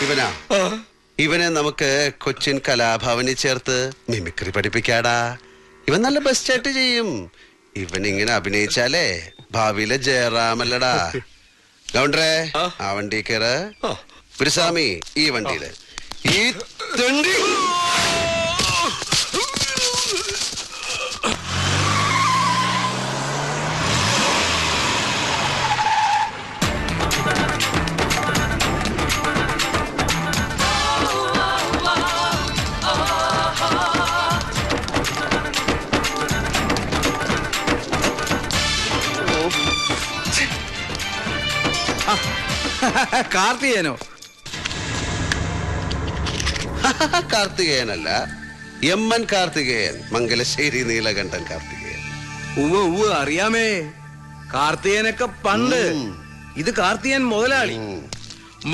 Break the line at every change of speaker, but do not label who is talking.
ഇവനാ ഇവനെ നമുക്ക് കൊച്ചിൻ കലാഭവനിൽ ചേർത്ത് മിമിക്രി പഠിപ്പിക്കാടാ. ഇവൻ നല്ല ബെസ്റ്റായിട്ട് ചെയ്യും. ഇവൻ ഇങ്ങനെ അഭിനയിച്ചാലേ ഭാവിയിലെ ജയറാമല്ലടാ. ഗൗണ്ടറെ ആ വണ്ടി കയറ്. ഗുരുസ്വാമി ഈ വണ്ടിയില്. ഈ തണ്ടി
കാർത്തികേയനോ?
കാർത്തികേയനല്ല, എമ്മൻ കാർത്തികേയൻ, മംഗലശ്ശേരി നീലകണ്ഠൻ കാർത്തികേയൻ.
അറിയാമേ. കാർത്തികേയനൊക്കെ പണ്ട്. ഇത് കാർത്തികേയൻ മുതലാളി.